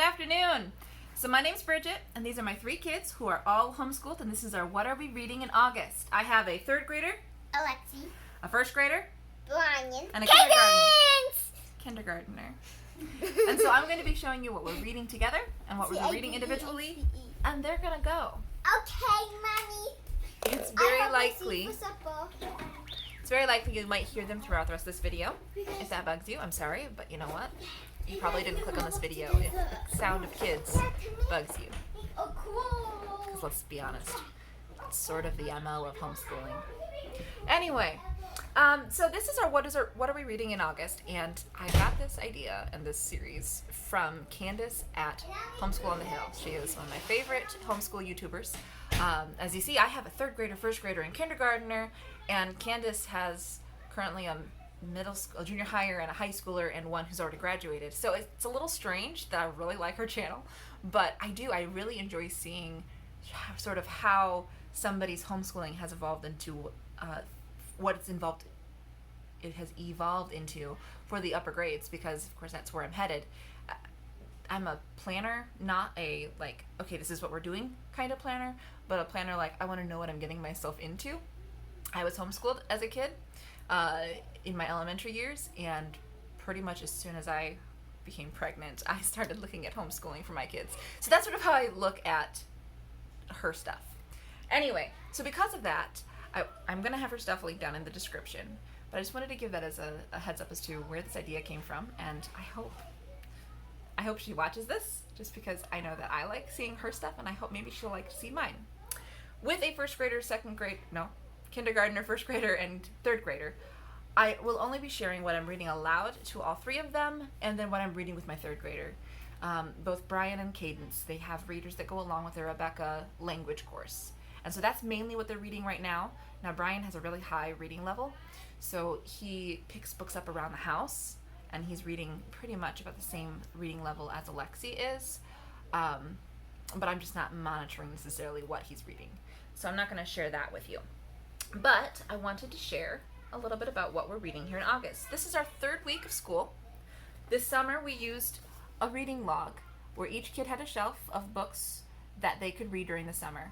afternoon. So my name's Bridget, and these are my three kids who are all homeschooled, and this is our What Are We Reading in August. I have a third grader, Alexi, a first grader, Brian, and a kindergartner. And so I'm going to be showing you what we're reading together and what we're reading individually, and they're going to go. Okay, Mommy. It's very likely you might hear them throughout the rest of this video. If that bugs you, I'm sorry, but you know what? You probably didn't click on this video if the sound of kids bugs you. Because let's be honest, it's sort of the MO of homeschooling. Anyway, so this is our What Are We Reading in August? And I got this idea and this series from Candice at Homeschool on the Hill. She is one of my favorite homeschool YouTubers. As you see, I have a third grader, first grader, and kindergartner, and Candice has currently a junior higher, and a high schooler, and one who's already graduated. So it's a little strange that I really like her channel, but I really enjoy seeing sort of how somebody's homeschooling has evolved into what it has evolved into for the upper grades, because of course that's where I'm headed. I'm a planner, not a like, okay, this is what we're doing kind of planner, but a planner like, I want to know what I'm getting myself into. I was homeschooled as a kid in my elementary years, and pretty much as soon as I became pregnant, I started looking at homeschooling for my kids. So that's sort of how I look at her stuff. Anyway, so because of that, I'm going to have her stuff linked down in the description, but I just wanted to give that as a heads up as to where this idea came from, and I hope she watches this, just because I know that I like seeing her stuff, and I hope maybe she'll like to see mine. With a first grader, kindergartner, first grader, and third grader, I will only be sharing what I'm reading aloud to all three of them, and then what I'm reading with my third grader. Both Brian and Candice, they have readers that go along with their Rebecca language course. And so that's mainly what they're reading right now. Now Brian has a really high reading level, so he picks books up around the house, and he's reading pretty much about the same reading level as Alexi is. But I'm just not monitoring necessarily what he's reading. So I'm not going to share that with you. But I wanted to share a little bit about what we're reading here in August. This is our third week of school. This summer we used a reading log where each kid had a shelf of books that they could read during the summer.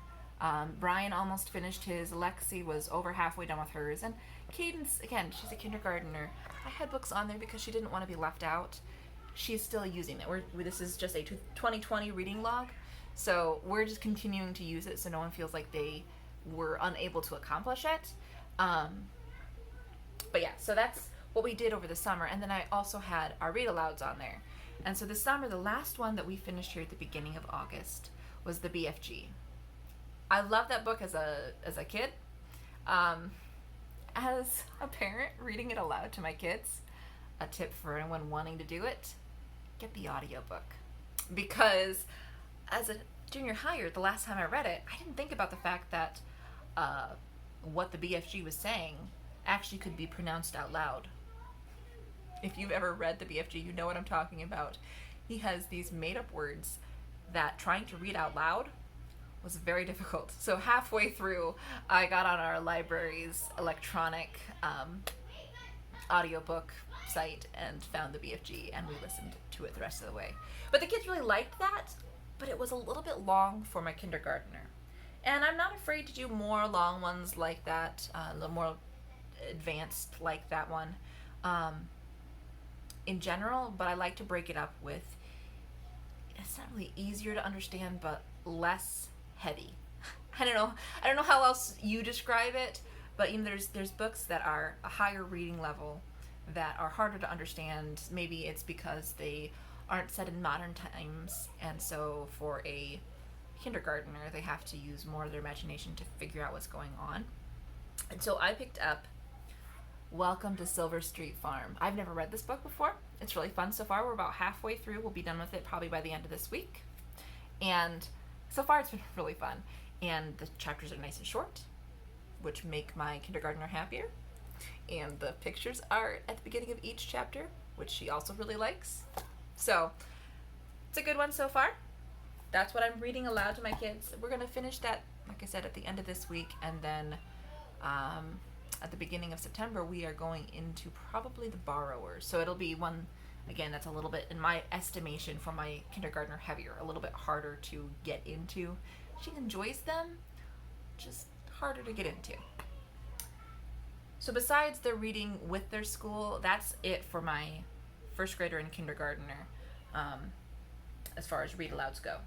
Brian almost finished his, Alexi was over halfway done with hers, and Cadence, again, she's a kindergartner. I had books on there because she didn't want to be left out. She's still using it. This is just a 2020 reading log, so we're just continuing to use it so no one feels like they were unable to accomplish it. But yeah, so that's what we did over the summer, and then I also had our Read-Alouds on there. And so this summer, the last one that we finished here at the beginning of August was the BFG. I love that book as a kid. As a parent, reading it aloud to my kids, a tip for anyone wanting to do it, get the audiobook. Because as a junior higher, the last time I read it, I didn't think about the fact that what the BFG was saying actually could be pronounced out loud. If you've ever read the BFG, you know what I'm talking about. He has these made-up words that trying to read out loud was very difficult. So halfway through, I got on our library's electronic audiobook site and found the BFG, and we listened to it the rest of the way. But the kids really liked that, but it was a little bit long for my kindergartner. And I'm not afraid to do more long ones like that, a little more advanced like that one in general, but I like to break it up with, it's not really easier to understand, but less heavy. I don't know how else you describe it, but you know, there's books that are a higher reading level that are harder to understand. Maybe it's because they aren't set in modern times, and so for a kindergartner they have to use more of their imagination to figure out what's going on. And so I picked up Welcome to Silver Street Farm. I've never read this book before. It's really fun so far. We're about halfway through. We'll be done with it probably by the end of this week. And so far it's been really fun. And the chapters are nice and short, which make my kindergartner happier. And the pictures are at the beginning of each chapter, which she also really likes. So it's a good one so far. That's what I'm reading aloud to my kids. We're going to finish that, like I said, at the end of this week, and then at the beginning of September we are going into probably The Borrower. So it'll be one Again, that's a little bit, in my estimation, for my kindergartner heavier, a little bit harder to get into. She enjoys them, just harder to get into. So besides the reading with their school, that's it for my first grader and kindergartner, as far as read-alouds go.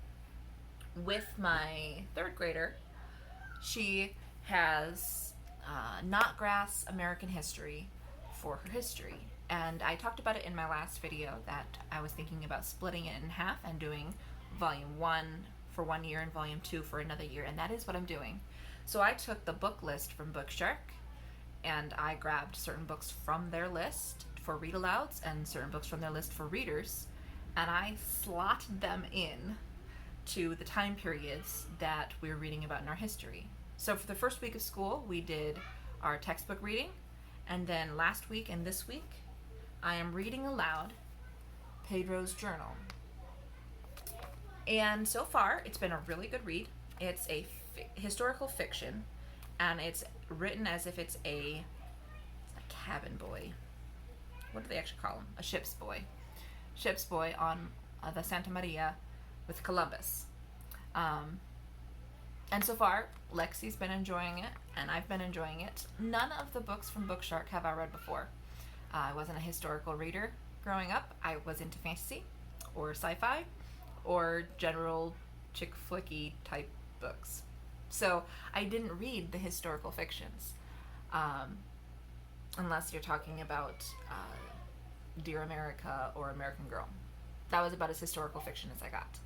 With my third grader, she has Knotgrass American History for her history. And I talked about it in my last video that I was thinking about splitting it in half and doing volume 1 for 1 year and volume 2 for another year, and that is what I'm doing. So I took the book list from Bookshark and I grabbed certain books from their list for read-alouds and certain books from their list for readers, and I slotted them in to the time periods that we're reading about in our history. So for the first week of school, we did our textbook reading, and then last week and this week, I am reading aloud Pedro's Journal. And so far, it's been a really good read. It's a historical fiction, and it's written as if it's a cabin boy. What do they actually call him? A ship's boy. Ship's boy on the Santa Maria with Columbus. And so far, Lexi's been enjoying it, and I've been enjoying it. None of the books from Bookshark have I read before. I wasn't a historical reader growing up. I was into fantasy or sci-fi or general chick flicky type books. So I didn't read the historical fictions, unless you're talking about Dear America or American Girl. That was about as historical fiction as I got.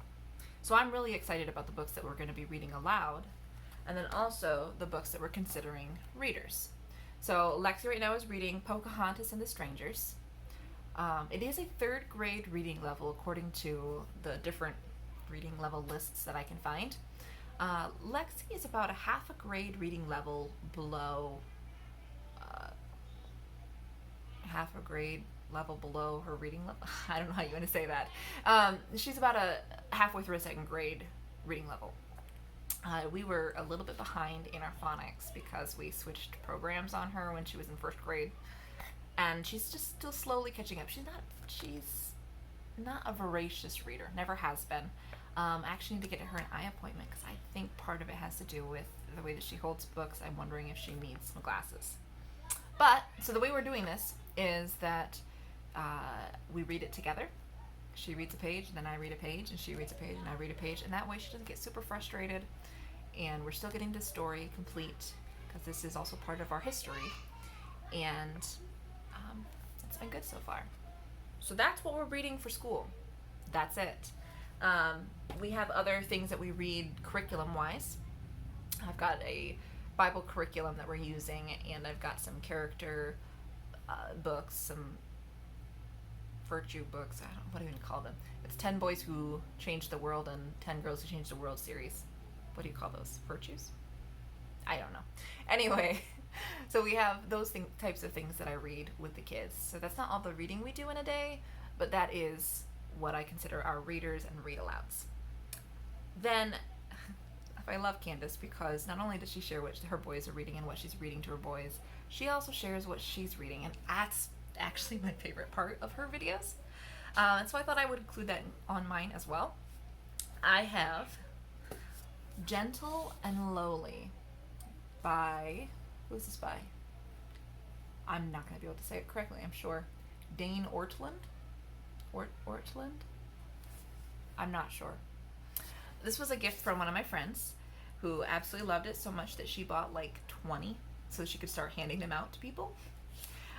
So I'm really excited about the books that we're going to be reading aloud, and then also the books that we're considering readers. So Lexi right now is reading Pocahontas and the Strangers. It is a 3rd grade reading level according to the different reading level lists that I can find. Lexi is about a half a grade reading level below, half a grade level below her reading level. I don't know how you want to say that. She's about a halfway through a 2nd grade reading level. We were a little bit behind in our phonics because we switched programs on her when she was in 1st grade, and she's just still slowly catching up. She's not a voracious reader, never has been. I actually need to get her an eye appointment because I think part of it has to do with the way that she holds books. I'm wondering if she needs some glasses. But, so the way we're doing this is that we read it together. She reads a page, and then I read a page, and she reads a page, and I read a page, and that way she doesn't get super frustrated, and we're still getting the story complete, because this is also part of our history, and it's been good so far. So that's what we're reading for school. That's it. We have other things that we read curriculum-wise. I've got a Bible curriculum that we're using, and I've got some character books, some virtue books. I don't know what do you even call them. It's 10 Boys Who Changed the World and 10 Girls Who Changed the World series. What do you call those? Virtues? I don't know. Anyway, so we have those types of things that I read with the kids. So that's not all the reading we do in a day, but that is what I consider our readers and read-alouds. Then, I love Candice because not only does she share what her boys are reading and what she's reading to her boys, she also shares what she's reading, and that's actually my favorite part of her videos. And so I thought I would include that on mine as well. I have Gentle and Lowly by, who is this by? I'm not going to be able to say it correctly, I'm sure. Dane Ortland? Ortland? I'm not sure. This was a gift from one of my friends who absolutely loved it so much that she bought like 20 so she could start handing them out to people.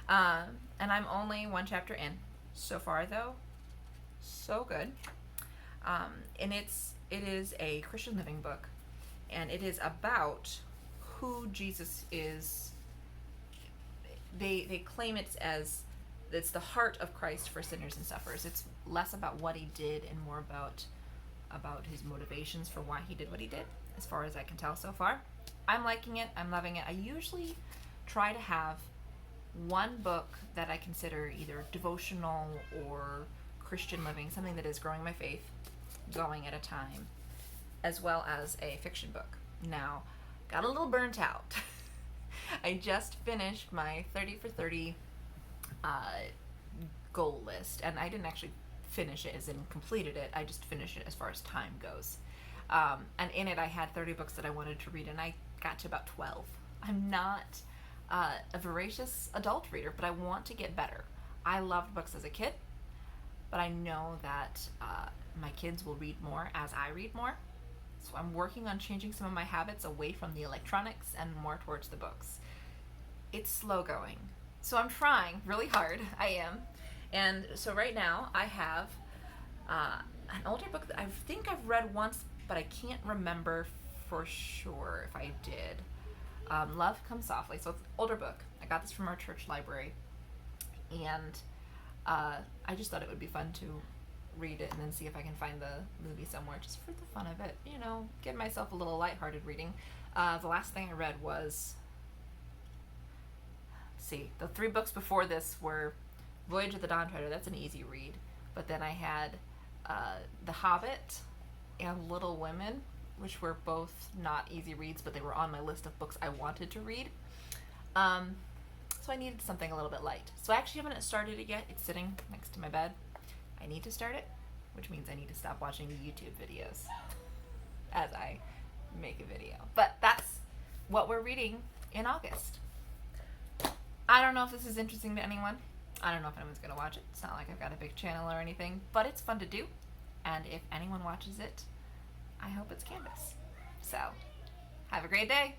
And I'm only 1 chapter in. So far though, so good. And it is a Christian living book, and it is about who Jesus is. They claim it's the heart of Christ for sinners and sufferers. It's less about what he did and more about his motivations for why he did what he did, as far as I can tell so far. I'm liking it. I'm loving it. I usually try to have one book that I consider either devotional or Christian living, something that is growing my faith, going at a time, as well as a fiction book. Now, got a little burnt out. I just finished my 30 for 30 goal list, and I didn't actually finish it as in completed it. I just finished it as far as time goes. And in it I had 30 books that I wanted to read, and I got to about 12. I'm not a voracious adult reader, but I want to get better. I loved books as a kid, but I know that my kids will read more as I read more. So I'm working on changing some of my habits away from the electronics and more towards the books. It's slow going. So I'm trying really hard. I am. And so right now I have an older book that I think I've read once, but I can't remember for sure if I did. Love Comes Softly. So it's an older book. I got this from our church library. And I just thought it would be fun to read it and then see if I can find the movie somewhere just for the fun of it. You know, give myself a little lighthearted reading. The last thing I read was, the 3 books before this were Voyage of the Dawn Treader. That's an easy read. But then I had The Hobbit and Little Women, which were both not easy reads, but they were on my list of books I wanted to read. So I needed something a little bit light. So I actually haven't started it yet. It's sitting next to my bed. I need to start it, which means I need to stop watching YouTube videos as I make a video. But that's what we're reading in August. I don't know if this is interesting to anyone. I don't know if anyone's going to watch it. It's not like I've got a big channel or anything, but it's fun to do. And if anyone watches it, I hope it's Candice. So, have a great day.